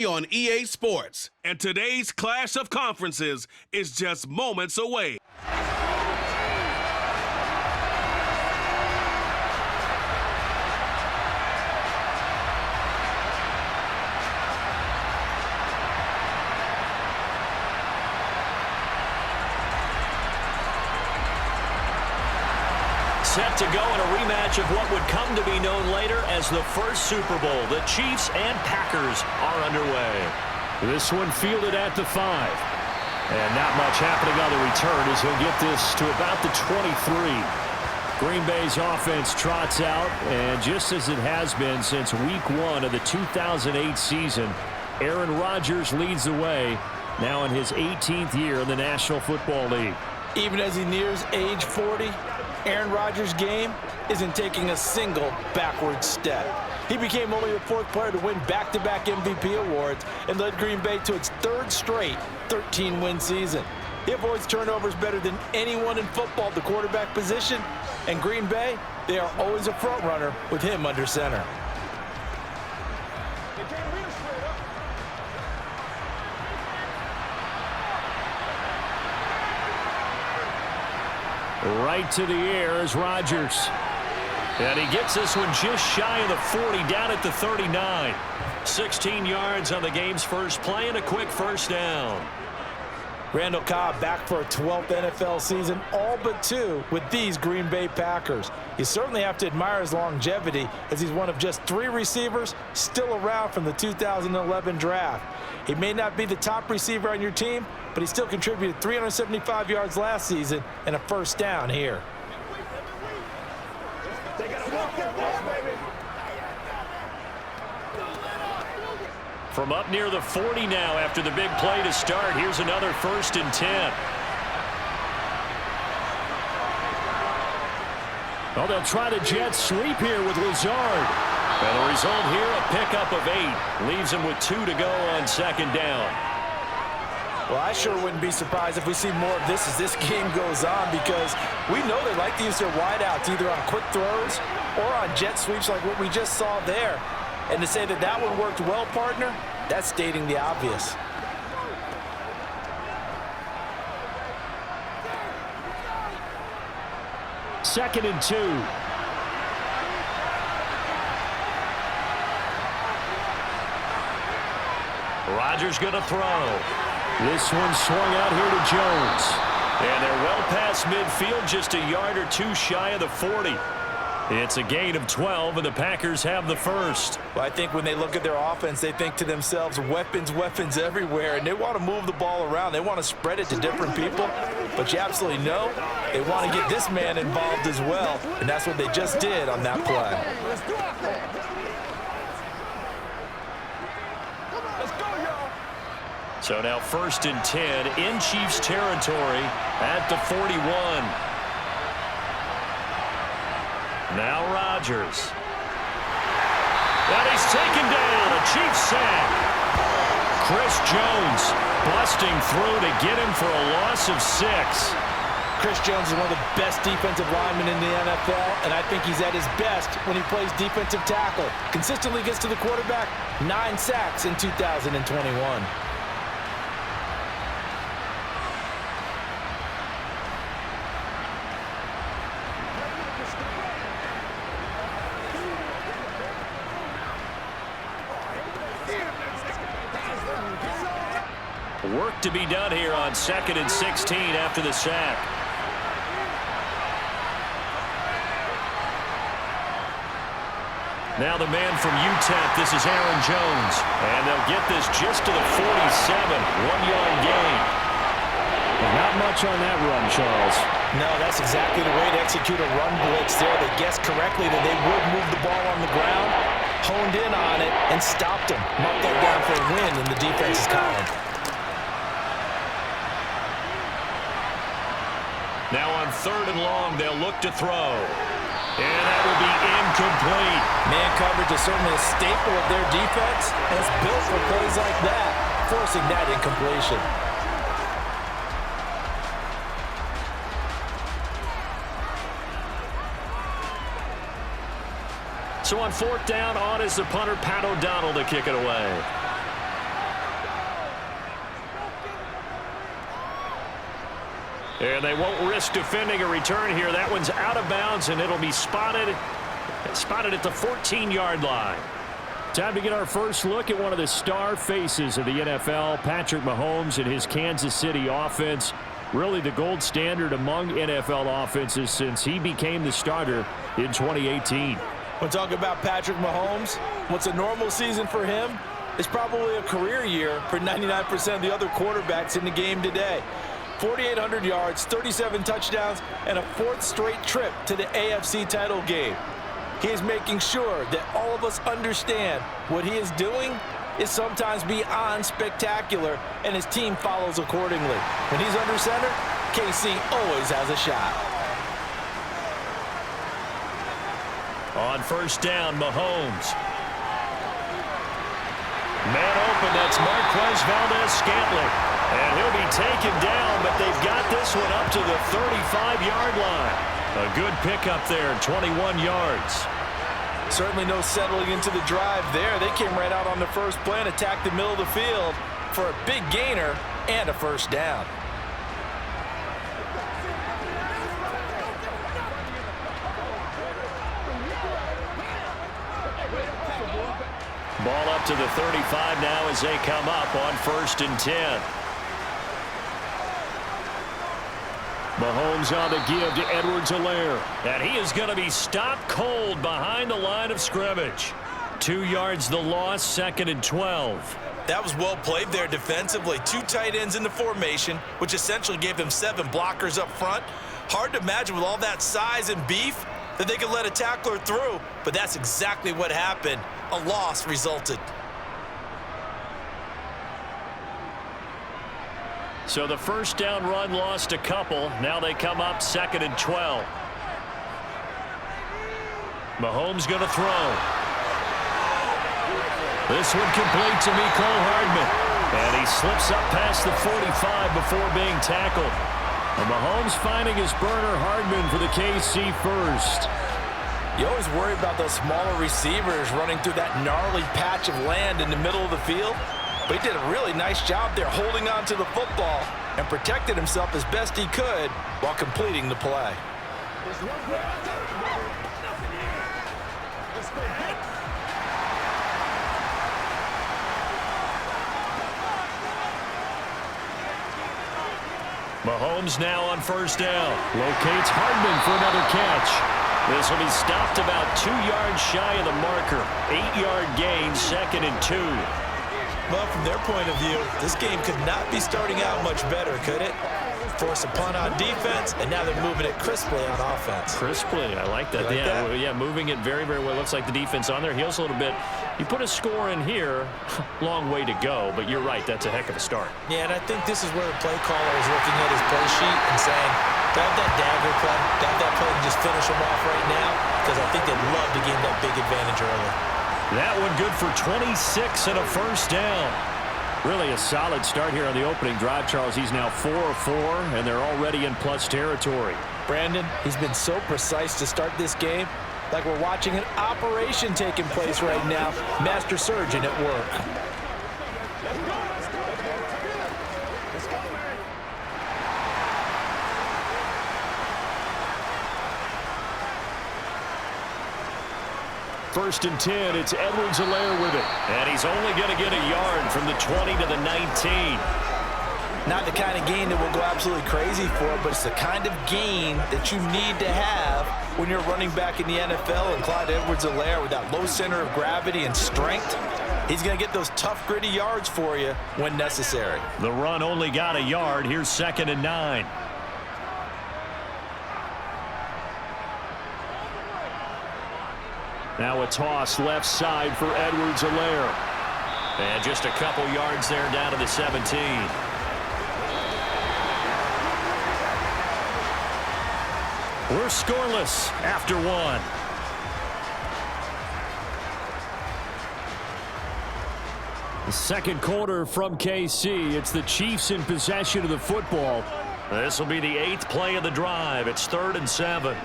On EA Sports, and today's clash of conferences is just moments away. Set to go in a rematch of what would come to be known later as the first Super Bowl. The Chiefs and Packers are underway. This one fielded at the 5. And not much happening on the return as he'll get this to about the 23. Green Bay's offense trots out, and just as it has been since week 1 of the 2008 season, Aaron Rodgers leads the way now in his 18th year in the National Football League. Even as he nears age 40, Aaron Rodgers' game isn't taking a single backward step. He became only the 4th player to win back-to-back MVP awards and led Green Bay to its 3rd straight 13-win season. He avoids turnovers better than anyone in football at the quarterback position, and Green Bay, they are always a front runner with him under center. Right to the air is Rodgers. And he gets this one just shy of the 40, down at the 39. 16 yards on the game's first play and a quick first down. Randall Cobb back for a 12th NFL season, all but 2 with these Green Bay Packers. You certainly have to admire his longevity as he's one of just 3 receivers still around from the 2011 draft. He may not be the top receiver on your team, but he still contributed 375 yards last season and a first down here. From up near the 40 now after the big play to start, here's another 1st and 10. Oh, they'll try the jet sweep here with Lazard. And the result here, a pickup of 8. Leaves him with 2 to go on 2nd down. Well, I sure wouldn't be surprised if we see more of this as this game goes on, because we know they like to use their wideouts either on quick throws or on jet sweeps like what we just saw there. And to say that that one worked well, partner, that's stating the obvious. Second and 2. Rodgers going to throw. This one swung out here to Jones. And they're well past midfield, just a yard or 2 shy of the 40. It's a gain of 12, and the Packers have the first. Well, I think when they look at their offense, they think to themselves, weapons, weapons everywhere, and they want to move the ball around. They want to spread it to different people, but you absolutely know they want to get this man involved as well, and that's what they just did on that play. So now 1st and 10 in Chiefs territory at the 41. Now Rodgers. And he's taken down, a Chiefs sack. Chris Jones busting through to get him for a loss of 6. Chris Jones is one of the best defensive linemen in the NFL, and I think he's at his best when he plays defensive tackle. Consistently gets to the quarterback, 9 sacks in 2021. Work to be done here on 2nd and 16 after the sack. Now the man from UTEP, this is Aaron Jones. And they'll get this just to the 47, 1-yard gain. Well, not much on that run, Charles. No, that's exactly the way to execute a run blitz there. They guessed correctly that they would move the ball on the ground, honed in on it, and stopped him. Marked that down for a win in the defense's column. Now on 3rd and long, they'll look to throw. And that will be incomplete. Man coverage is certainly a staple of their defense, and it's built for plays like that, forcing that incompletion. So on 4th down, on is the punter, Pat O'Donnell, to kick it away. And they won't risk defending a return here. That one's out of bounds, and it'll be spotted at the 14-yard line. Time to get our first look at one of the star faces of the NFL, Patrick Mahomes and his Kansas City offense. Really the gold standard among NFL offenses since he became the starter in 2018. When talking about Patrick Mahomes, what's a normal season for him is probably a career year for 99% of the other quarterbacks in the game today. 4,800 yards, 37 touchdowns, and a fourth straight trip to the AFC title game. He is making sure that all of us understand what he is doing is sometimes beyond spectacular, and his team follows accordingly. When he's under center, KC always has a shot. On first down, Mahomes. Man open, that's Marquez Valdez-Scantling. And he'll be taken down, but they've got this one up to the 35-yard line. A good pickup there, 21 yards. Certainly no settling into the drive there. They came right out on the first play and attacked the middle of the field for a big gainer and a first down. Ball up to the 35 now as they come up on 1st and 10. Mahomes on the give to Edwards-Helaire. And he is going to be stopped cold behind the line of scrimmage. 2 yards the loss, 2nd and 12. That was well played there defensively. 2 tight ends in the formation, which essentially gave them 7 blockers up front. Hard to imagine with all that size and beef that they could let a tackler through, but that's exactly what happened. A loss resulted. So the first down run lost a couple. Now they come up 2nd and 12. Mahomes going to throw. This one complete to Mecole Hardman. And he slips up past the 45 before being tackled. And Mahomes finding his burner Hardman for the KC first. You always worry about those smaller receivers running through that gnarly patch of land in the middle of the field. But he did a really nice job there holding on to the football and protected himself as best he could while completing the play. Mahomes now on first down. Locates Hardman for another catch. This will be stopped about 2 yards shy of the marker. 8-yard gain, 2nd and 2. Well, from their point of view, this game could not be starting out much better, could it? Force a punt on defense, and now they're moving it crisply on offense. Crisply, I like that. Yeah, moving it very, very well. Looks like the defense on their heels a little bit. You put a score in here, long way to go, but you're right, that's a heck of a start. Yeah, and I think this is where the play caller is looking at his play sheet and saying, grab that dagger play, grab that play and just finish them off right now, because I think they'd love to gain that big advantage early. That one good for 26 and a first down. Really a solid start here on the opening drive, Charles. He's now 4 of 4, and they're already in plus territory. Brandon, he's been so precise to start this game, like we're watching an operation taking place right now. Master surgeon at work. First and 10, it's Edwards-Helaire with it. And he's only going to get a yard from the 20 to the 19. Not the kind of gain that will go absolutely crazy for, but it's the kind of gain that you need to have when you're running back in the NFL. And Clyde Edwards-Helaire, with that low center of gravity and strength, he's going to get those tough, gritty yards for you when necessary. The run only got a yard. Here's 2nd and 9. Now a toss left side for Edwards-Helaire. And just a couple yards there down to the 17. We're scoreless after 1. The second quarter from KC. It's the Chiefs in possession of the football. This will be the 8th play of the drive. It's 3rd and 7.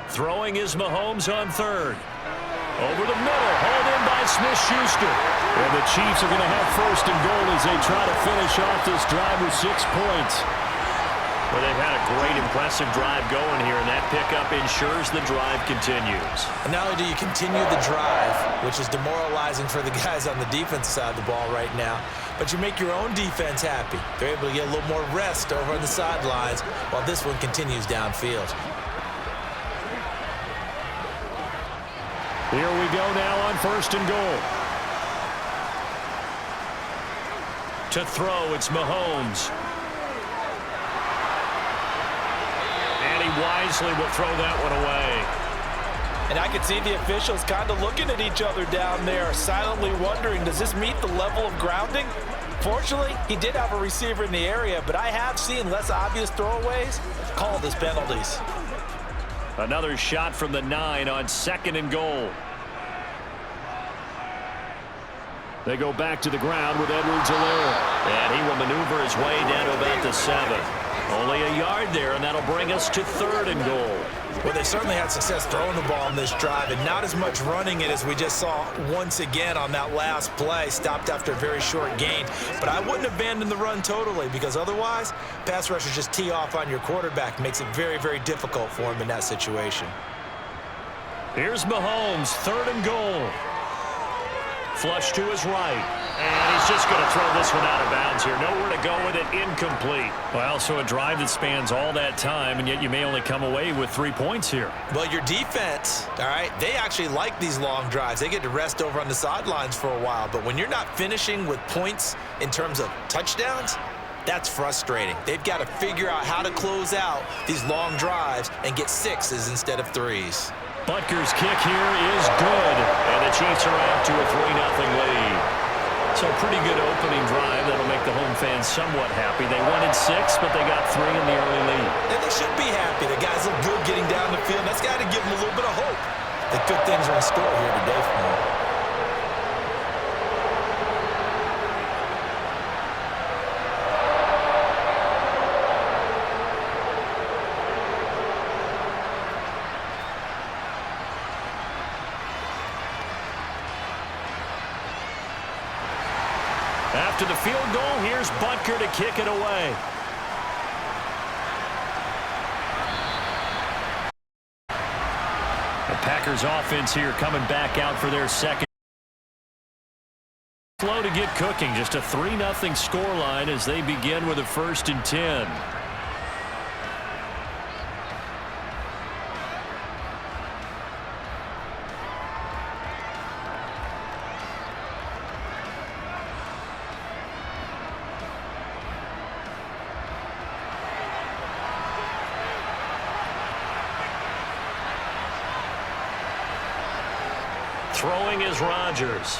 Throwing is Mahomes on 3rd. Over the middle, hauled in by Smith-Schuster. And the Chiefs are going to have first and goal as they try to finish off this drive with 6 points. Well, they've had a great, impressive drive going here, and that pickup ensures the drive continues. And not only do you continue the drive, which is demoralizing for the guys on the defensive side of the ball right now, but you make your own defense happy. They're able to get a little more rest over on the sidelines while this one continues downfield. Here we go now on first and goal. To throw, it's Mahomes. And he wisely will throw that one away. And I could see the officials kind of looking at each other down there, silently wondering, does this meet the level of grounding? Fortunately, he did have a receiver in the area, but I have seen less obvious throwaways called as penalties. Another shot from the 9 on second and goal. They go back to the ground with Edwards-Helaire. And he will maneuver his way down to about the 7. Only a yard there, and that'll bring us to third and goal. Well, they certainly had success throwing the ball in this drive, and not as much running it as we just saw once again on that last play. Stopped after a very short gain. But I wouldn't abandon the run totally, because otherwise, pass rushers just tee off on your quarterback. Makes it very, very difficult for him in that situation. Here's Mahomes, third and goal. Flush to his right. And he's just going to throw this one out of bounds here. Nowhere to go with it, incomplete. Well, so a drive that spans all that time, and yet you may only come away with 3 points here. Well, your defense, all right, they actually like these long drives. They get to rest over on the sidelines for a while. But when you're not finishing with points in terms of touchdowns, that's frustrating. They've got to figure out how to close out these long drives and get 6s instead of 3s. Butker's kick here is good. And the Chiefs are out to a 3-0 lead. So a pretty good opening drive that'll make the home fans somewhat happy. They wanted 6, but they got 3 in the early lead. And they should be happy. The guys look good getting down the field. That's got to give them a little bit of hope that good things are in store here today for them. After the field goal, here's Butker to kick it away. The Packers offense here coming back out for their second. Slow to get cooking, just a 3-0 scoreline as they begin with a 1st and 10. Throwing is Rodgers.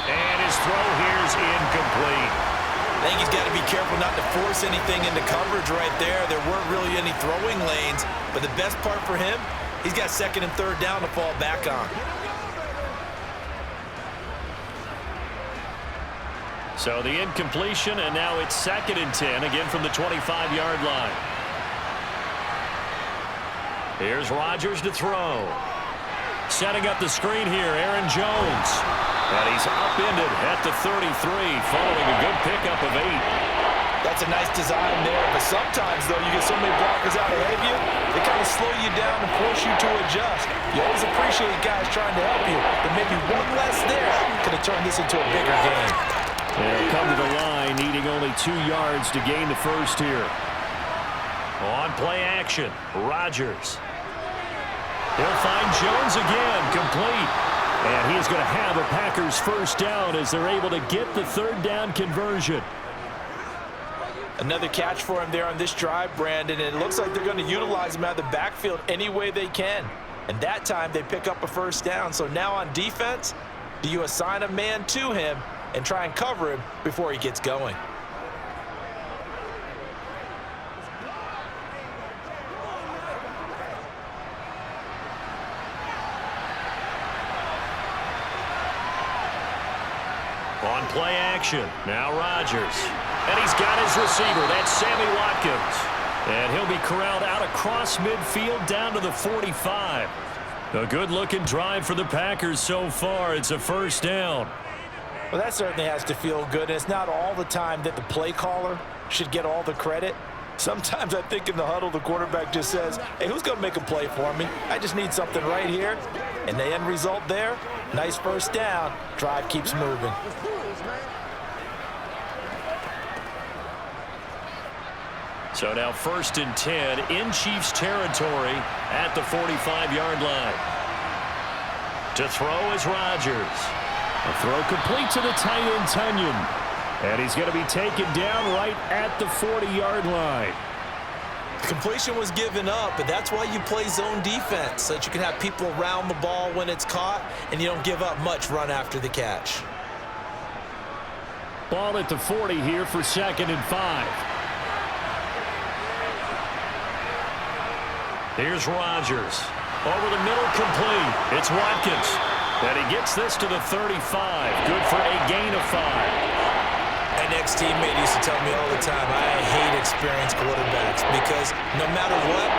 And his throw here is incomplete. I think he's got to be careful not to force anything into coverage right there. There weren't really any throwing lanes, but the best part for him, he's got 2nd and 3rd down to fall back on. So the incompletion, and now it's 2nd and 10, again from the 25-yard line. Here's Rodgers to throw. Setting up the screen here, Aaron Jones. And he's upended at the 33, following a good pickup of 8. That's a nice design there, but sometimes, though, you get so many blockers out ahead of you, they kind of slow you down and force you to adjust. You always appreciate guys trying to help you, but maybe one less there could have turned this into a bigger game. They'll come to the line, needing only 2 yards to gain the first here. On play action, Rodgers. He'll find Jones again, complete. And he is going to have a Packers first down as they're able to get the 3rd down conversion. Another catch for him there on this drive, Brandon, and it looks like they're going to utilize him out of the backfield any way they can. And that time they pick up a first down. So now on defense, do you assign a man to him and try and cover him before he gets going? On play action, now Rodgers. And he's got his receiver, that's Sammy Watkins. And he'll be corralled out across midfield down to the 45. A good-looking drive for the Packers so far. It's a first down. Well, that certainly has to feel good. And it's not all the time that the play caller should get all the credit. Sometimes I think in the huddle, the quarterback just says, hey, who's going to make a play for me? I just need something right here. And the end result there, nice first down. Drive keeps moving. So now 1st and 10 in Chiefs territory at the 45-yard line. To throw is Rodgers. A throw complete to the tight end, Tunyon. And he's going to be taken down right at the 40-yard line. Completion was given up, but that's why you play zone defense, so that you can have people around the ball when it's caught, and you don't give up much run after the catch. Ball at the 40 here for 2nd and 5. Here's Rodgers. Over the middle, complete. It's Watkins. And he gets this to the 35. Good for a gain of 5. My ex-teammate used to tell me all the time, I hate experienced quarterbacks because no matter what,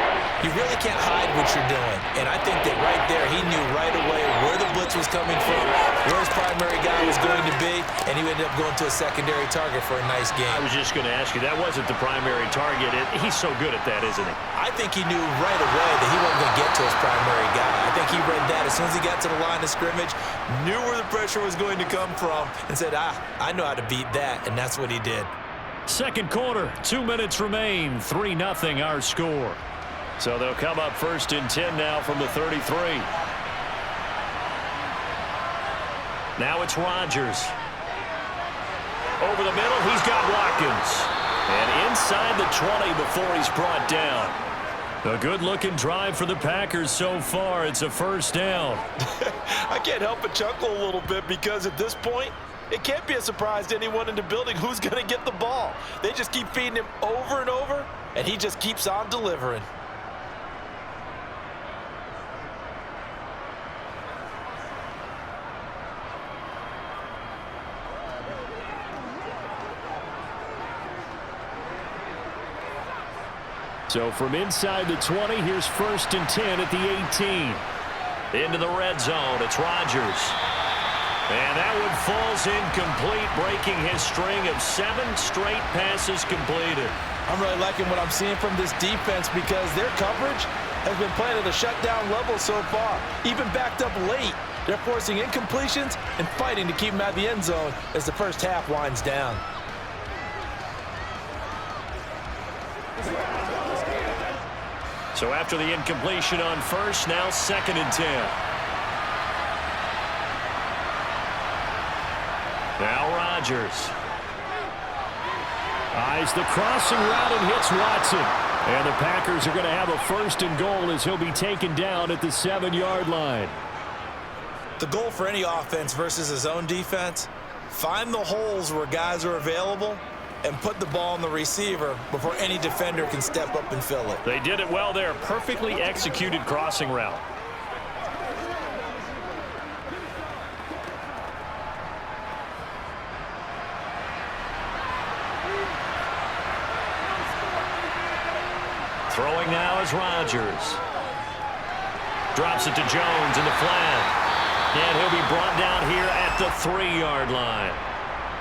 you really can't hide what you're doing. And I think that right there, he knew right away where the blitz was coming from, where his primary guy was going to be, and he ended up going to a secondary target for a nice game. I was just going to ask you, that wasn't the primary target. He's so good at that, isn't he? I think he knew right away that he wasn't going to get to his primary guy. I think he read that as soon as he got to the line of scrimmage, knew where the pressure was going to come from, and said, I know how to beat that, and that's what he did. Second quarter, 2 minutes remain, 3-0 our score. So they'll come up 1st and 10 now from the 33. Now it's Rodgers. Over the middle, he's got Watkins. And inside the 20 before he's brought down. A good-looking drive for the Packers so far. It's a 1st down. I can't help but chuckle a little bit because at this point, it can't be a surprise to anyone in the building who's going to get the ball. They just keep feeding him over and over, and he just keeps on delivering. So from inside the 20, here's 1st and 10 at the 18. Into the red zone, it's Rodgers. And that one falls incomplete, breaking his string of 7 straight passes completed. I'm really liking what I'm seeing from this defense because their coverage has been playing at a shutdown level so far. Even backed up late, they're forcing incompletions and fighting to keep them out of the end zone as the first half winds down. So after the incompletion on 1st, now 2nd and 10. Now Rodgers. Eyes the crossing route and hits Watson. And the Packers are going to have a 1st and goal as he'll be taken down at the 7-yard line. The goal for any offense versus his own defense, find the holes where guys are available and put the ball on the receiver before any defender can step up and fill it. They did it well there. Perfectly executed crossing route. Throwing now is Rodgers. Drops it to Jones in the flat. And he'll be brought down here at the 3-yard line.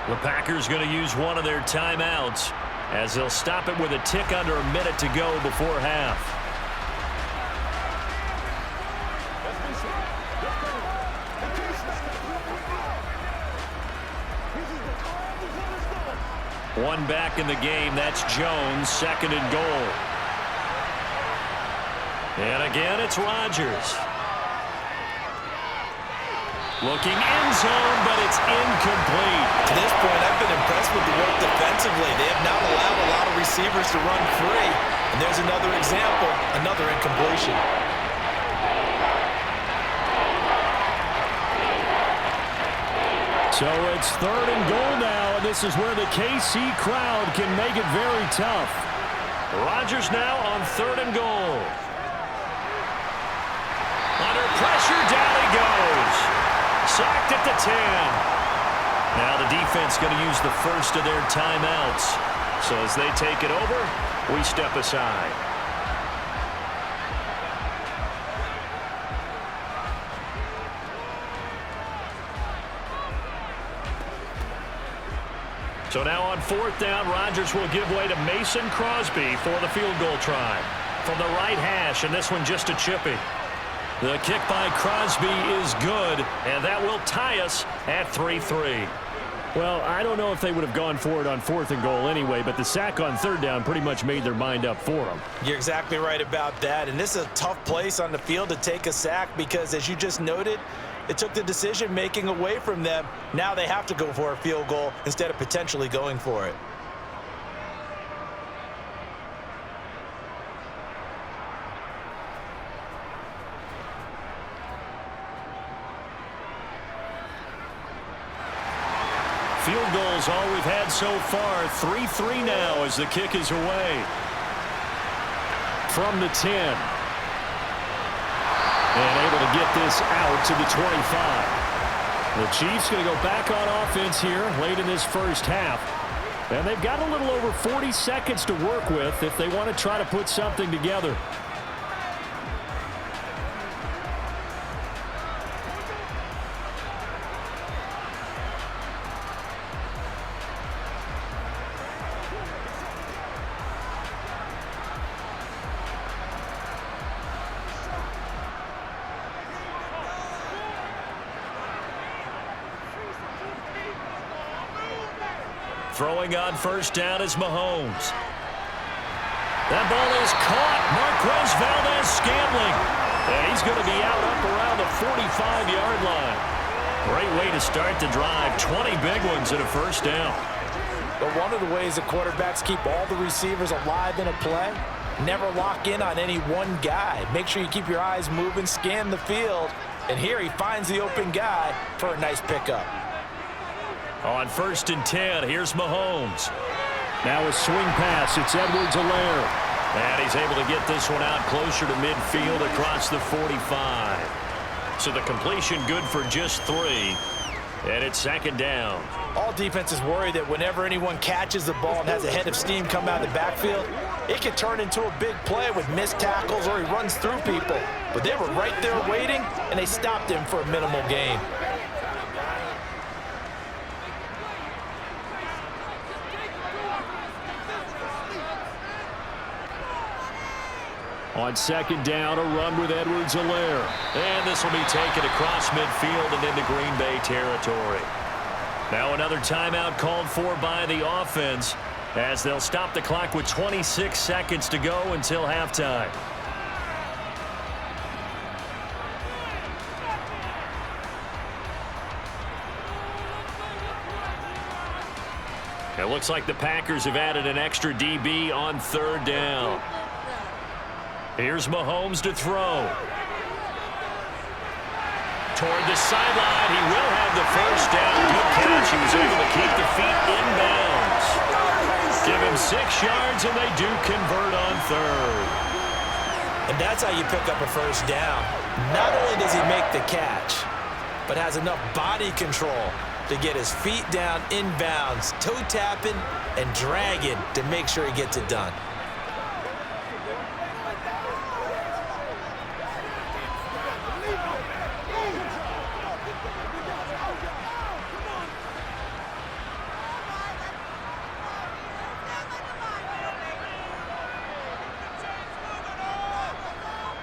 The Packers going to use one of their timeouts as they'll stop it with a tick under a minute to go before half. One back in the game. That's Jones, 2nd and goal. And again, it's Rodgers. Looking end zone, but it's incomplete. To this point, I've been impressed with the work defensively. They have not allowed a lot of receivers to run free. And there's another example, another incompletion. So it's 3rd and goal now, and this is where the KC crowd can make it very tough. Rodgers now on 3rd and goal. Under pressure, down he goes. Sacked at the 10. Now the defense going to use the first of their timeouts. So as they take it over, we step aside. So now on 4th down, Rodgers will give way to Mason Crosby for the field goal try. From the right hash, and this one just a chippy. The kick by Crosby is good, and that will tie us at 3-3. Well, I don't know if they would have gone for it on 4th and goal anyway, but the sack on 3rd down pretty much made their mind up for them. You're exactly right about that, and this is a tough place on the field to take a sack because, as you just noted, it took the decision-making away from them. Now they have to go for a field goal instead of potentially going for it. Field goals all we've had so far. 3-3 now as the kick is away. From the 10. And able to get this out to the 25. The Chiefs going to go back on offense here late in this first half. And they've got a little over 40 seconds to work with if they want to try to put something together. Throwing on 1st down is Mahomes. That ball is caught. Marquez Valdez-Scantling. And he's going to be out up around the 45-yard line. Great way to start the drive. 20 big ones at a 1st down. But one of the ways that quarterbacks keep all the receivers alive in a play, never lock in on any one guy. Make sure you keep your eyes moving, scan the field. And here he finds the open guy for a nice pickup. On 1st and 10, here's Mahomes. Now a swing pass. It's Edwards-Helaire. And he's able to get this one out closer to midfield across the 45. So the completion good for just 3. And it's 2nd down. All defenses worry that whenever anyone catches the ball and has a head of steam come out of the backfield, it can turn into a big play with missed tackles or he runs through people. But they were right there waiting, and they stopped him for a minimal gain. On 2nd down, a run with Edwards-Helaire. And this will be taken across midfield and into Green Bay territory. Now another timeout called for by the offense as they'll stop the clock with 26 seconds to go until halftime. It looks like the Packers have added an extra DB on 3rd down. Here's Mahomes to throw. Toward the sideline. He will have the 1st down. Good catch. He was able to keep the feet inbounds. Give him 6 yards, and they do convert on 3rd. And that's how you pick up a 1st down. Not only does he make the catch, but has enough body control to get his feet down inbounds, toe tapping and dragging to make sure he gets it done.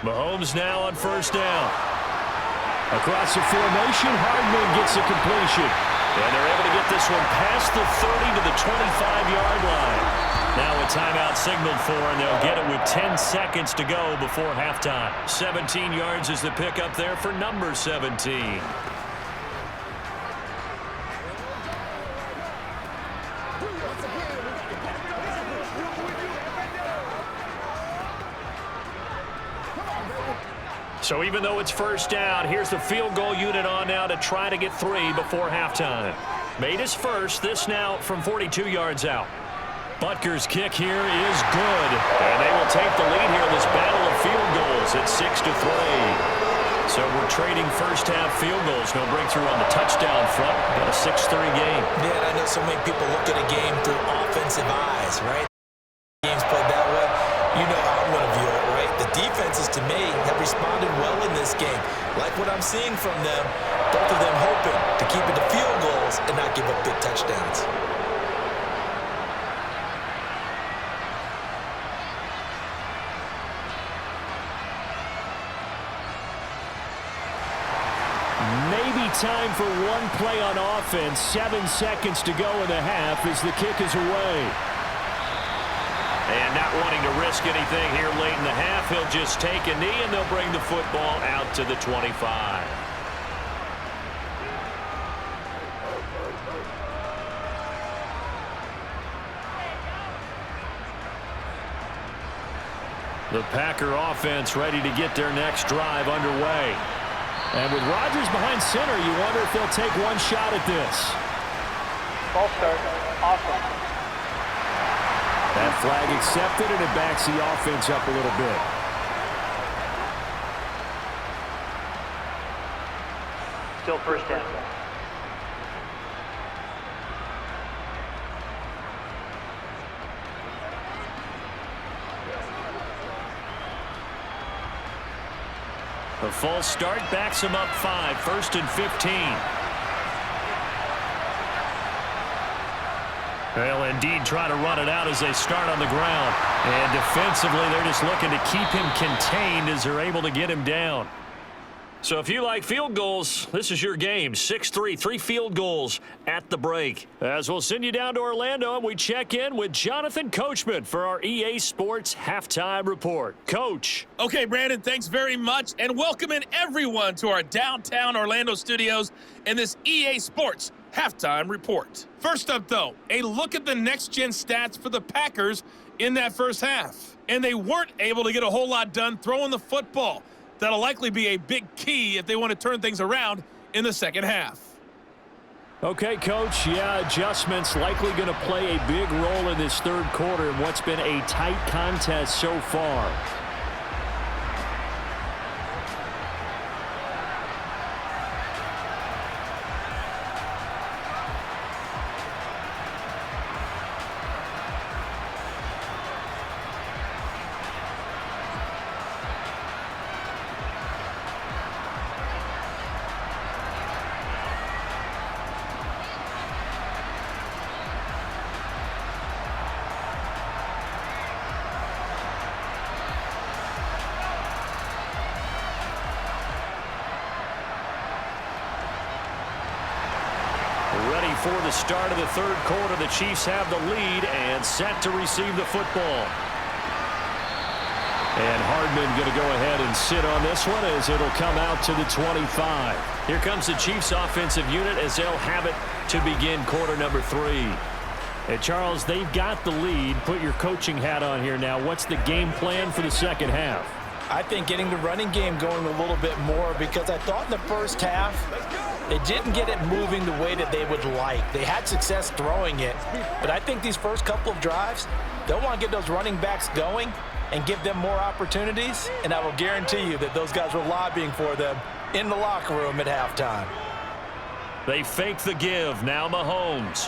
Mahomes now on 1st down. Across the formation, Hardman gets a completion. And they're able to get this one past the 30 to the 25-yard line. Now a timeout signaled for, and they'll get it with 10 seconds to go before halftime. 17 yards is the pickup there for number 17. So even though it's 1st down, here's the field goal unit on now to try to get 3 before halftime. Made his first, this now from 42 yards out. Butker's kick here is good. And they will take the lead here in this battle of field goals at 6-3. So we're trading 1st half field goals. No breakthrough on the touchdown front, but a 6-3 game. Yeah, and I know so many people look at a game through offensive eyes, right? Games played that way. You know how I'm going to view it, right? The defenses, to me, have responded well in this game. Like what I'm seeing from them, both of them hoping to keep it to field goals and not give up big touchdowns. time for one play on offense. 7 seconds to go in the half as the kick is away. And not wanting to risk anything here late in the half, he'll just take a knee, and they'll bring the football out to the 25. The Packer offense ready to get their next drive underway. And with Rodgers behind center, you wonder if they'll take one shot at this. False start. Awesome. That flag accepted, and it backs the offense up a little bit. Still first down. The false start backs him up 5, 1st and 15. They'll indeed try to run it out as they start on the ground. And defensively, they're just looking to keep him contained as they're able to get him down. So if you like field goals, this is your game. 6-3, 3 field goals at the break. As we'll send you down to Orlando, and we check in with Jonathan Coachman for our EA Sports Halftime Report. Coach. Okay, Brandon, thanks very much, and welcome in everyone to our downtown Orlando studios in this EA Sports Halftime Report. First up, though, a look at the next-gen stats for the Packers in that first half. And they weren't able to get a whole lot done throwing the football. That'll likely be a big key if they want to turn things around in the second half. Okay, Coach, yeah, adjustments likely going to play a big role in this third quarter in what's been a tight contest so far. Ready for the start of the third quarter. The Chiefs have the lead and set to receive the football. And Hardman going to go ahead and sit on this one as it'll come out to the 25. Here comes the Chiefs offensive unit as they'll have it to begin quarter number 3. Hey, Charles, they've got the lead. Put your coaching hat on here now. What's the game plan for the second half? I think getting the running game going a little bit more, because I thought in the first half they didn't get it moving the way that they would like. They had success throwing it, but I think these first couple of drives, they'll want to get those running backs going and give them more opportunities, and I will guarantee you that those guys were lobbying for them in the locker room at halftime. They fake the give. Now Mahomes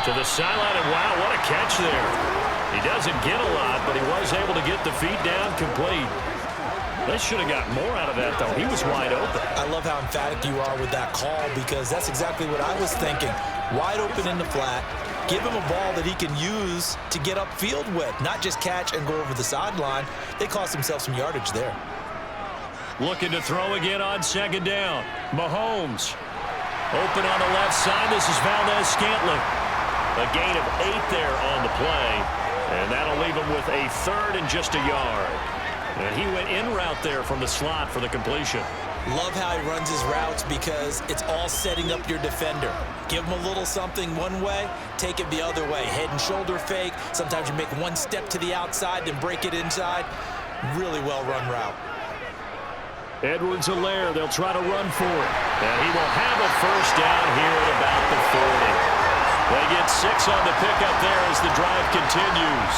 to the sideline, and wow, what a catch there. He doesn't get a lot, but he was able to get the feet down complete. They should have got more out of that, though. He was wide open. I love how emphatic you are with that call, because that's exactly what I was thinking. Wide open in the flat. Give him a ball that he can use to get upfield with, not just catch and go over the sideline. They cost themselves some yardage there. Looking to throw again on second down. Mahomes open on the left side. This is Valdez-Scantling. A gain of 8 there on the play, and that'll leave him with a third and just a yard. And he went in route there from the slot for the completion. Love how he runs his routes, because it's all setting up your defender. Give him a little something one way, take it the other way. Head and shoulder fake. Sometimes you make one step to the outside, then break it inside. Really well run route. Edwards-Helaire, they'll try to run for it. And he will have a first down here at about the 40. They get 6 on the pickup there as the drive continues.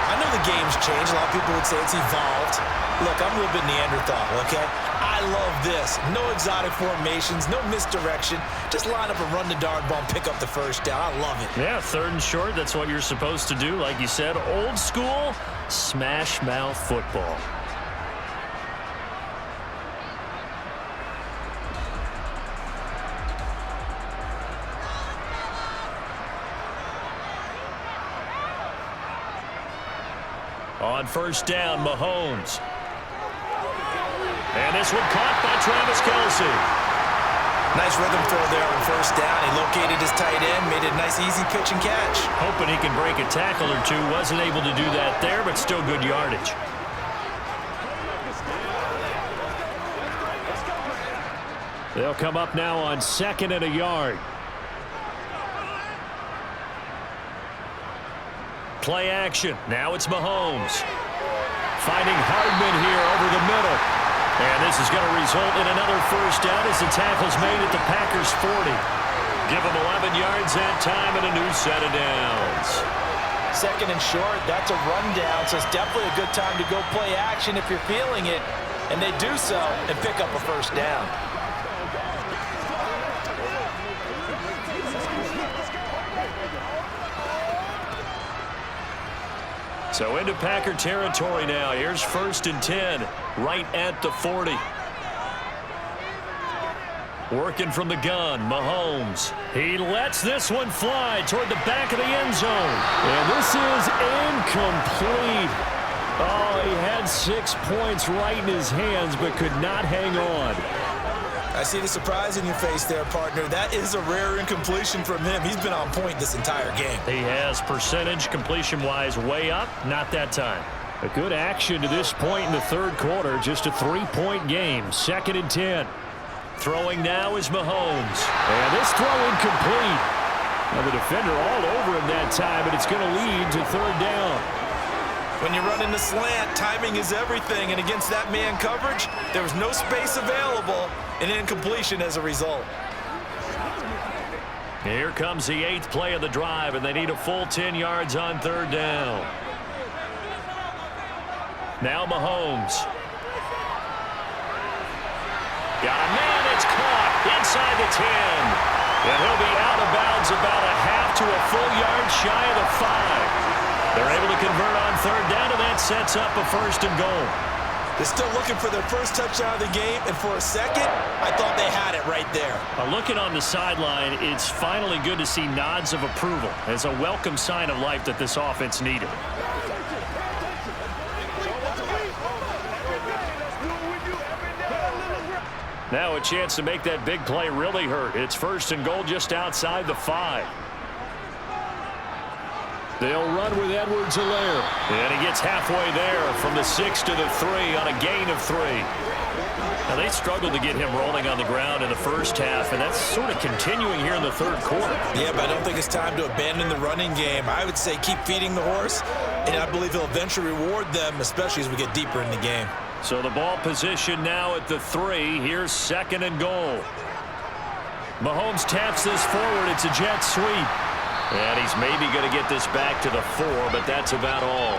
I know the game's changed. A lot of people would say it's evolved. Look, I'm a little bit Neanderthal, okay? I love this. No exotic formations, no misdirection. Just line up and run the darn ball and pick up the first down. I love it. Yeah, third and short, that's what you're supposed to do. Like you said, old school, smash mouth football. On first down, Mahomes. And this one caught by Travis Kelce. Nice rhythm throw there on first down. He located his tight end, made it a nice easy pitch and catch. Hoping he can break a tackle or two. Wasn't able to do that there, but still good yardage. They'll come up now on 2nd and a yard. Play action. Now it's Mahomes. Finding Hardman here over the middle. And this is going to result in another first down as the tackle's made at the Packers' 40. Give them 11 yards that time and a new set of downs. 2nd and short, that's a rundown, so it's definitely a good time to go play action if you're feeling it. And they do so and pick up a first down. So into Packer territory now. Here's 1st and 10, right at the 40. Working from the gun, Mahomes. He lets this one fly toward the back of the end zone. And this is incomplete. Oh, he had 6 points right in his hands, but could not hang on. I see the surprise in your face there, partner. That is a rare incompletion from him. He's been on point this entire game. He has percentage completion-wise way up. Not that time. A good action to this point in the 3rd quarter. Just a 3-point game. 2nd and 10. Throwing now is Mahomes. And this throw incomplete. Now the defender all over him that time, but it's going to lead to 3rd down. When you're running the slant, timing is everything, and against that man coverage, there was no space available, and incompletion as a result. Here comes the 8th play of the drive, and they need a full 10 yards on 3rd down. Now Mahomes. Got a man, it's caught inside the 10. And he'll be out of bounds about a half to a full yard shy of the 5. They're able to convert on 3rd down, and that sets up a 1st and goal. They're still looking for their first touchdown of the game, and for a second, I thought they had it right there. Looking on the sideline, it's finally good to see nods of approval as a welcome sign of life that this offense needed. Now a chance to make that big play really hurt. It's 1st and goal just outside the 5. They'll run with Edwards-Helaire. And he gets halfway there from the 6 to the 3 on a gain of 3. Now they struggled to get him rolling on the ground in the first half, and that's sort of continuing here in the 3rd quarter. Yeah, but I don't think it's time to abandon the running game. I would say keep feeding the horse, and I believe he'll eventually reward them, especially as we get deeper in the game. So the ball position now at the 3. Here's 2nd and goal. Mahomes taps this forward. It's a jet sweep. And he's maybe going to get this back to the 4, but that's about all.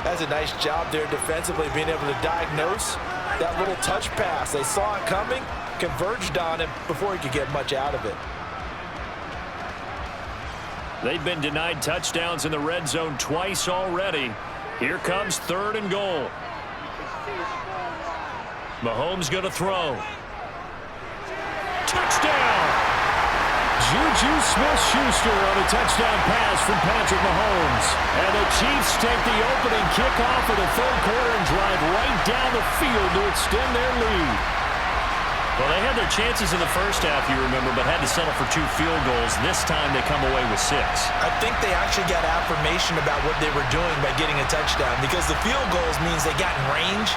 That's a nice job there defensively, being able to diagnose that little touch pass. They saw it coming, converged on him before he could get much out of it. They've been denied touchdowns in the red zone twice already. Here comes 3rd and goal. Mahomes going to throw. Touchdown! Juju Smith-Schuster on a touchdown pass from Patrick Mahomes. And the Chiefs take the opening kickoff of the 3rd quarter and drive right down the field to extend their lead. Well, they had their chances in the first half, you remember, but had to settle for 2 field goals. This time they come away with 6. I think they actually got affirmation about what they were doing by getting a touchdown, because the field goals means they got in range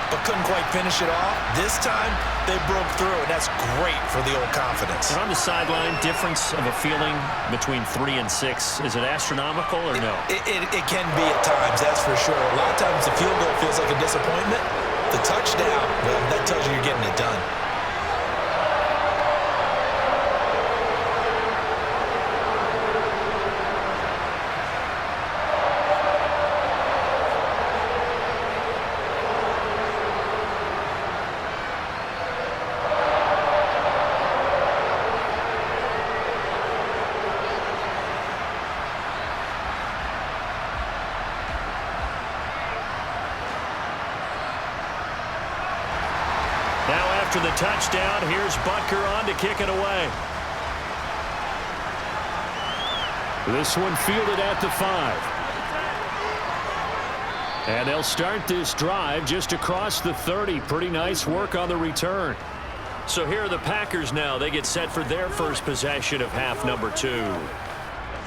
but couldn't quite finish it off. This time, they broke through, and that's great for the old confidence. And on the sideline, difference of a feeling between 3 and 6, is it astronomical or no? It can be at times, that's for sure. A lot of times the field goal feels like a disappointment. The touchdown, well, that tells you you're getting it done. After the touchdown, here's Butker on to kick it away. This one fielded at the 5. And they'll start this drive just across the 30. Pretty nice work on the return. So here are the Packers now. They get set for their first possession of half number 2.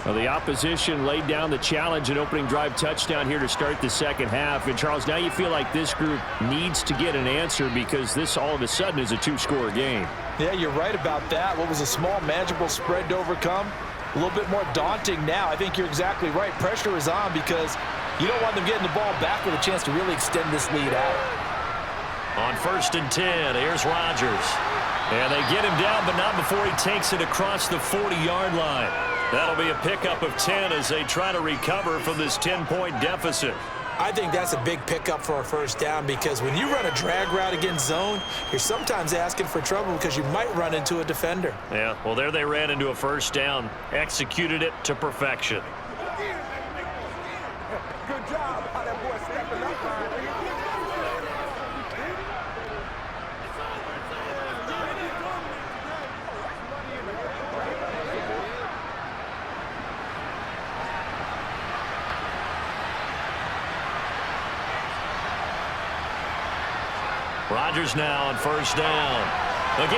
Well, the opposition laid down the challenge, an opening drive touchdown here to start the second half. And, Charles, now you feel like this group needs to get an answer because this all of a sudden is a 2-score game. Yeah, you're right about that. What was a small, manageable spread to overcome? A little bit more daunting now. I think you're exactly right. Pressure is on because you don't want them getting the ball back with a chance to really extend this lead out. On 1st and 10, here's Rodgers. And they get him down, but not before he takes it across the 40-yard line. That'll be a pickup of 10 as they try to recover from this 10-point deficit. I think that's a big pickup for a first down because when you run a drag route against zone, you're sometimes asking for trouble because you might run into a defender. Yeah, well, there they ran into a first down, executed it to perfection. Good job. How that boy stepping up. Rodgers now on 1st down. And he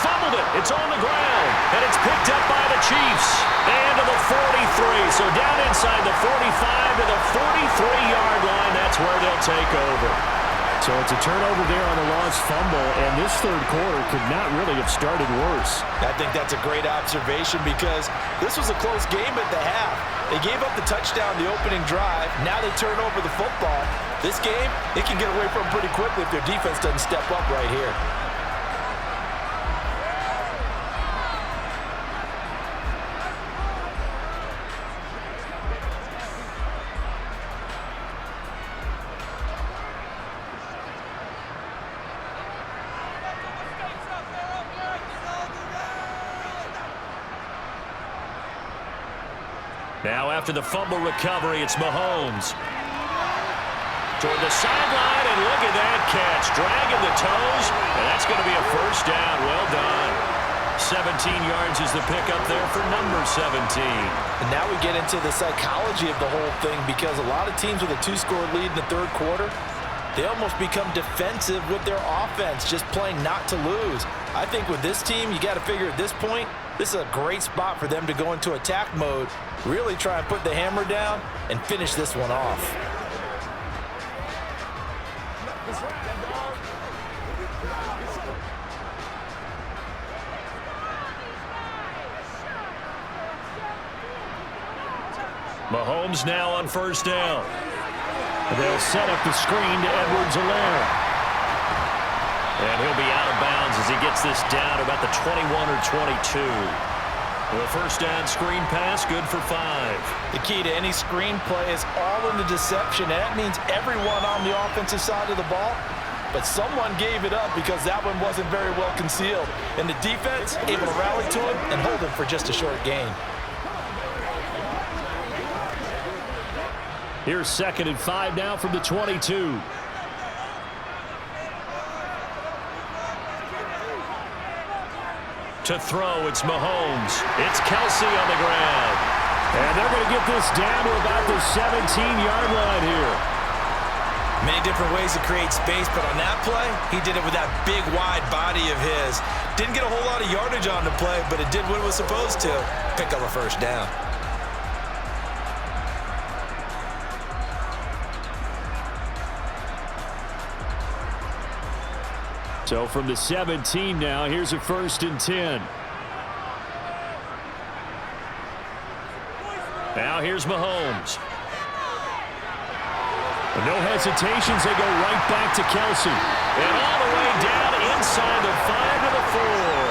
fumbled it. It's on the ground. And it's picked up by the Chiefs. And to the 43. So down inside the 45 to the 43-yard line. That's where they'll take over. So it's a turnover there on the lost fumble, and this third quarter could not really have started worse. I think that's a great observation because this was a close game at the half. They gave up the touchdown the opening drive. Now they turn over the football. This game, they can get away from pretty quickly if their defense doesn't step up right here. Now after the fumble recovery, it's Mahomes. Toward the sideline, and look at that catch. Dragging the toes, and that's going to be a first down. Well done. 17 yards is the pickup there for number 17. And now we get into the psychology of the whole thing because a lot of teams with a 2-score lead in the third quarter, they almost become defensive with their offense, just playing not to lose. I think with this team, you got to figure at this point, this is a great spot for them to go into attack mode, really try and put the hammer down and finish this one off. Mahomes now on 1st down. They'll set up the screen to Edwards-Helaire. And he'll be out of bounds as he gets this down about the 21 or 22. The first down screen pass, good for 5. The key to any screen play is all in the deception. And that means everyone on the offensive side of the ball. But someone gave it up because that one wasn't very well concealed. And the defense able to rally to him and hold him for just a short gain. Here's 2nd and 5 now from the 22. To throw, it's Mahomes. It's Kelsey on the ground. And they're going to get this down to about the 17-yard line here. Many different ways to create space, but on that play, he did it with that big, wide body of his. Didn't get a whole lot of yardage on the play, but it did what it was supposed to. Pick up a first down. So from the 17 now, here's a 1st and 10. Now here's Mahomes. No hesitations, they go right back to Kelsey. And all the way down inside the 5 to the 4.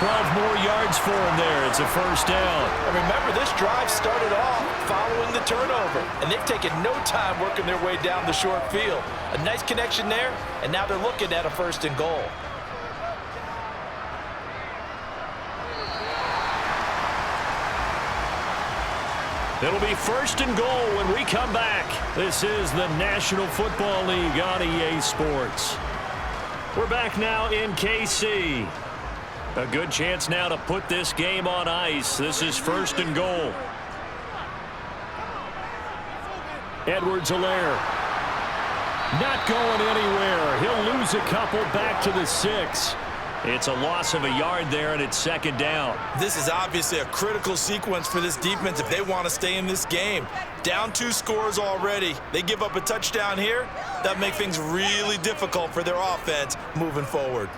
12 more yards for him there. It's a first down. And remember, this drive started off following the turnover, and they've taken no time working their way down the short field. A nice connection there, and now they're looking at a 1st and goal. It'll be 1st and goal when we come back. This is the National Football League on EA Sports. We're back now in KC. A good chance now to put this game on ice. This is 1st and goal. Edwards-Helaire. Not going anywhere. He'll lose a couple back to the 6. It's a loss of a yard there, and it's second down. This is obviously a critical sequence for this defense if they want to stay in this game. Down 2 scores already. They give up a touchdown here. That makes things really difficult for their offense moving forward.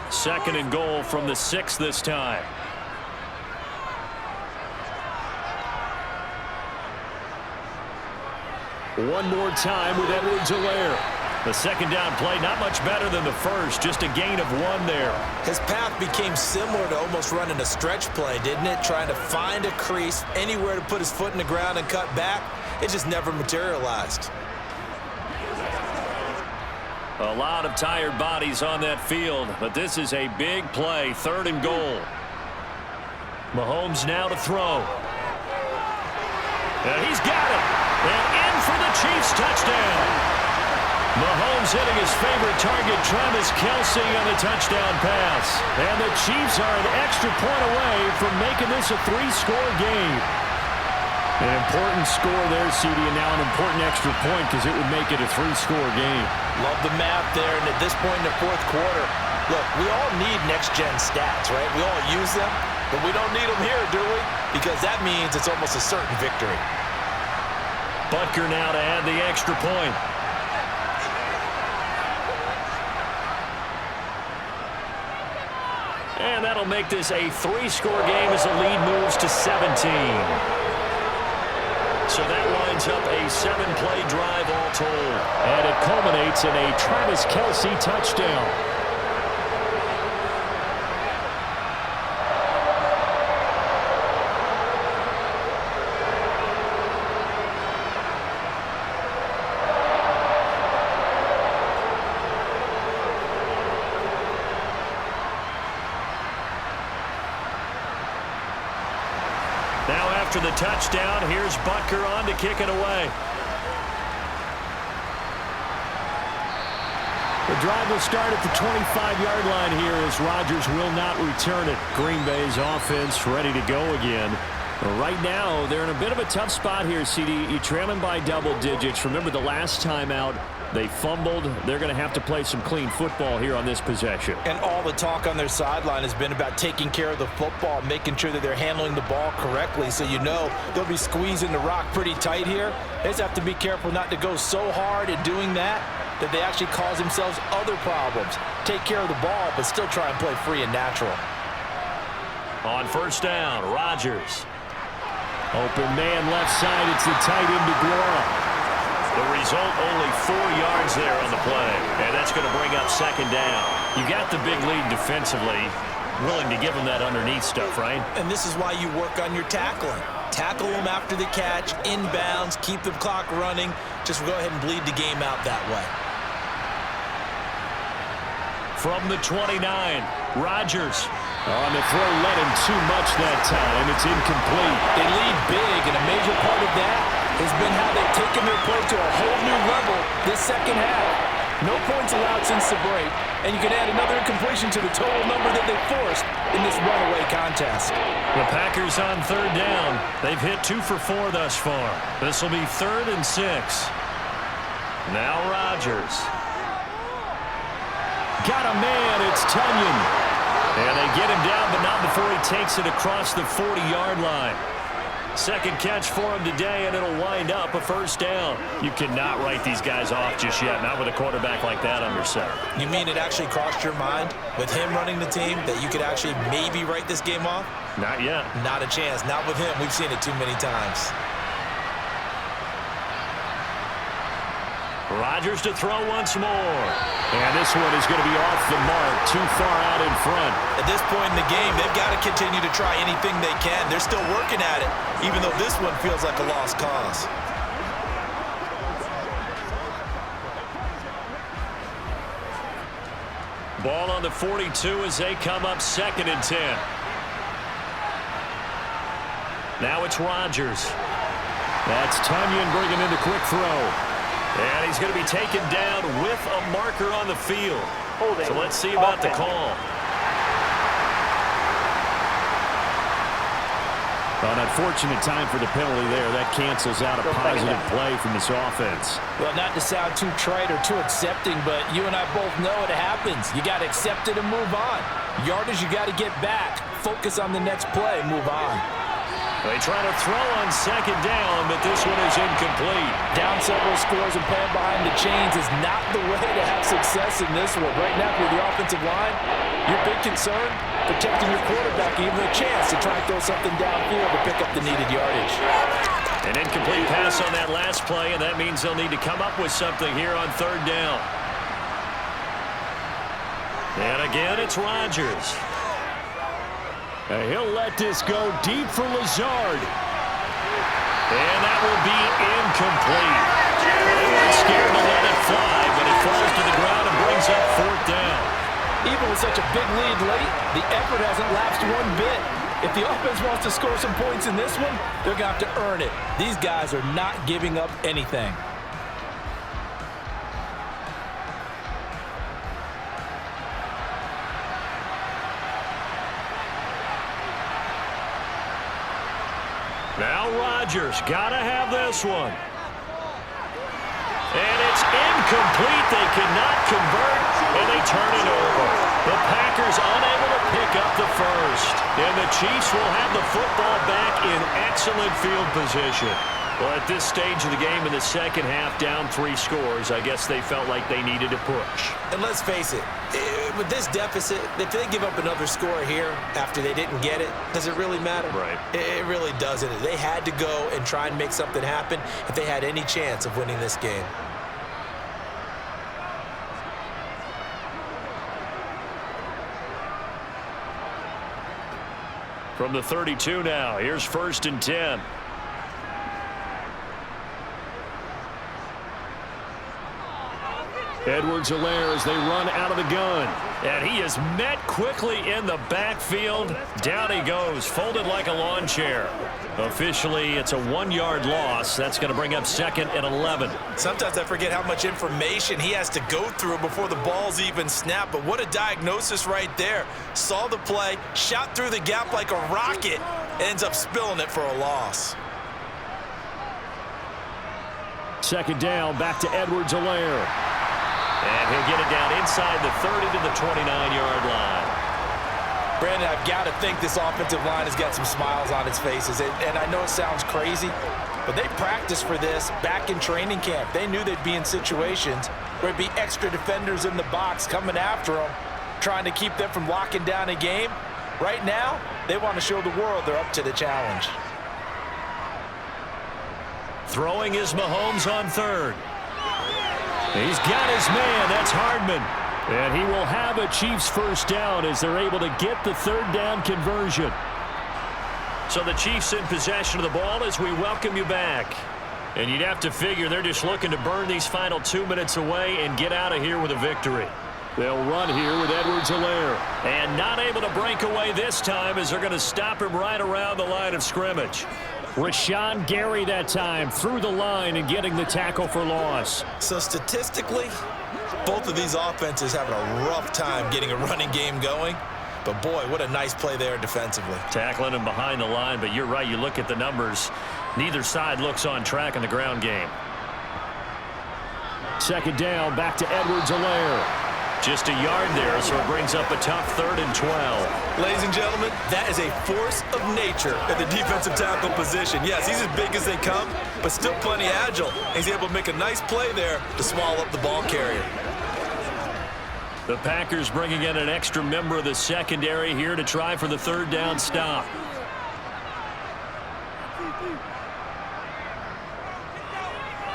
Second and goal from the 6 this time. One more time with Edwards-Helaire. The second down play, not much better than the first, just a gain of 1 there. His path became similar to almost running a stretch play, didn't it? Trying to find a crease, anywhere to put his foot in the ground and cut back. It just never materialized. A lot of tired bodies on that field, but this is a big play, 3rd and goal. Mahomes now to throw. And he's got it. And in for the Chiefs touchdown. Mahomes hitting his favorite target, Travis Kelce, on the touchdown pass. And the Chiefs are an extra point away from making this a 3-score game. An important score there, CD, and now an important extra point because it would make it a 3-score game. Love the math there, and at this point in the 4th quarter, look, we all need next-gen stats, right? We all use them, but we don't need them here, do we? Because that means it's almost a certain victory. Butker now to add the extra point. And that'll make this a 3-score game as the lead moves to 17. So that winds up a 7-play drive all told. And it culminates in a Travis Kelce touchdown. After the touchdown, here's Butker on to kick it away. The drive will start at the 25-yard line here as Rodgers will not return it. Green Bay's offense ready to go again. Right now, they're in a bit of a tough spot here, CD. You're trailing by double digits. Remember the last time out, they fumbled. They're going to have to play some clean football here on this possession. And all the talk on their sideline has been about taking care of the football, making sure that they're handling the ball correctly. So you know they'll be squeezing the rock pretty tight here. They just have to be careful not to go so hard at doing that they actually cause themselves other problems. Take care of the ball, but still try and play free and natural. On first down, Rodgers. Open man left side. It's the tight end DeGuara. The result, only 4 yards there on the play. And that's going to bring up second down. You got the big lead defensively. Willing to give them that underneath stuff, right? And this is why you work on your tackling. Tackle them after the catch, inbounds, keep the clock running. Just go ahead and bleed the game out that way. From the 29, Rodgers. On the throw, led him too much that time. It's incomplete. They lead big, and a major part of that has been how they've taken their play to a whole new level this second half. No points allowed since the break, and you can add another incompletion to the total number that they forced in this runaway contest. The Packers on third down. They've hit 2 for 4 thus far. This will be 3rd and 6. Now Rodgers. Got a man. It's Tunyon. And they get him down, but not before he takes it across the 40-yard line. Second catch for him today, and it'll wind up a first down. You cannot write these guys off just yet, not with a quarterback like that under center. You mean it actually crossed your mind with him running the team that you could actually maybe write this game off? Not yet. Not a chance. Not with him. We've seen it too many times. Rodgers to throw once more. And this one is going to be off the mark, too far out in front. At this point in the game, they've got to continue to try anything they can. They're still working at it, even though this one feels like a lost cause. Ball on the 42 as they come up 2nd and 10. Now it's Rodgers. That's Tunyon bringing in the quick throw. And he's going to be taken down with a marker on the field. Holding. So let's see about the call. An unfortunate time for the penalty there. That cancels out a positive play from this offense. Well, not to sound too trite or too accepting, but you and I both know it happens. You got to accept it and move on. Yardage, you got to get back. Focus on the next play. Move on. They try to throw on second down, but this one is incomplete. Down several scores and playing behind the chains is not the way to have success in this one. Right now, with the offensive line, your big concern, protecting your quarterback, even a chance to try and throw something downfield to pick up the needed yardage. An incomplete pass on that last play, and that means they'll need to come up with something here on third down. And again, it's Rodgers. He'll let this go deep for Lazard. And that will be incomplete. They weren't scared to let it fly, but it falls to the ground and brings up fourth down. Even with such a big lead late, the effort hasn't lapsed one bit. If the offense wants to score some points in this one, they're going to have to earn it. These guys are not giving up anything. Now Rodgers got to have this one. And it's incomplete. They cannot convert, and they turn it over. The Packers unable to pick up the first. And the Chiefs will have the football back in excellent field position. Well, at this stage of the game in the second half, down 3 scores, I guess they felt like they needed a push. And let's face it, with this deficit, if they give up another score here after they didn't get it, does it really matter? Right. It really doesn't. They had to go and try and make something happen if they had any chance of winning this game. From the 32 now, here's 1st and 10. Edwards-Helaire as they run out of the gun. And he is met quickly in the backfield. Down he goes, folded like a lawn chair. Officially, it's a 1-yard loss. That's going to bring up 2nd and 11. Sometimes I forget how much information he has to go through before the ball's even snapped. But what a diagnosis right there. Saw the play, shot through the gap like a rocket, ends up spilling it for a loss. 2nd down, back to Edwards-Helaire. And he'll get it down inside the 30 to the 29-yard line. Brandon, I've got to think this offensive line has got some smiles on its faces. And I know it sounds crazy, but they practiced for this back in training camp. They knew they'd be in situations where it'd be extra defenders in the box coming after them, trying to keep them from locking down a game. Right now, they want to show the world they're up to the challenge. Throwing is Mahomes on 3rd. He's got his man. That's Hardman. And he will have a Chiefs first down as they're able to get the 3rd down conversion. So the Chiefs in possession of the ball as we welcome you back. And you'd have to figure they're just looking to burn these final 2 minutes away and get out of here with a victory. They'll run here with Edwards-Helaire. And not able to break away this time as they're going to stop him right around the line of scrimmage. Rashawn Gary that time through the line and getting the tackle for loss. So statistically, both of these offenses having a rough time getting a running game going. But boy, what a nice play there defensively. Tackling him behind the line, but you're right. You look at the numbers. Neither side looks on track in the ground game. 2nd down, back to Edwards-Helaire. Just a yard there, so it brings up a tough 3rd and 12. Ladies and gentlemen, that is a force of nature at the defensive tackle position. Yes, he's as big as they come, but still plenty agile. He's able to make a nice play there to swallow up the ball carrier. The Packers bringing in an extra member of the secondary here to try for the 3rd down stop.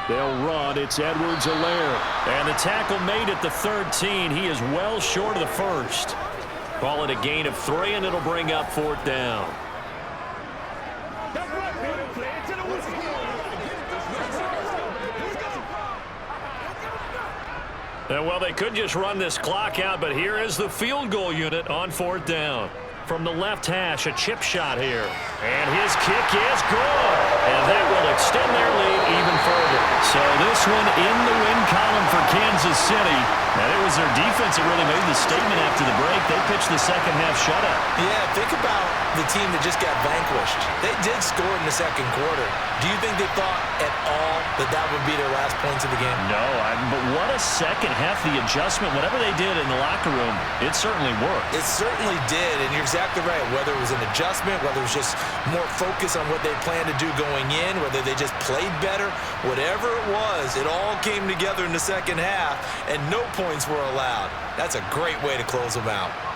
They'll run. It's Edwards-Helaire. And the tackle made at the 13. He is well short of the 1st. Call it a gain of 3, and it'll bring up 4th down. And well, they could just run this clock out, but here is the field goal unit on 4th down. From the left hash, a chip shot here. And his kick is good. And that will extend their lead even further. So this one in the win column for Kansas City. And it was their defense that really made the statement after the break. They pitched the second half shutout. Yeah, think about the team that just got vanquished. They did score in the second quarter. Do you think they thought at all that that would be their last points of the game? No, but what a second half. The adjustment, whatever they did in the locker room, it certainly worked. It certainly did, and you're exactly right. Whether it was an adjustment, whether it was just more focus on what they planned to do going in, whether they just played better, whatever it was, it all came together in the second half, and no points were allowed. That's a great way to close them out.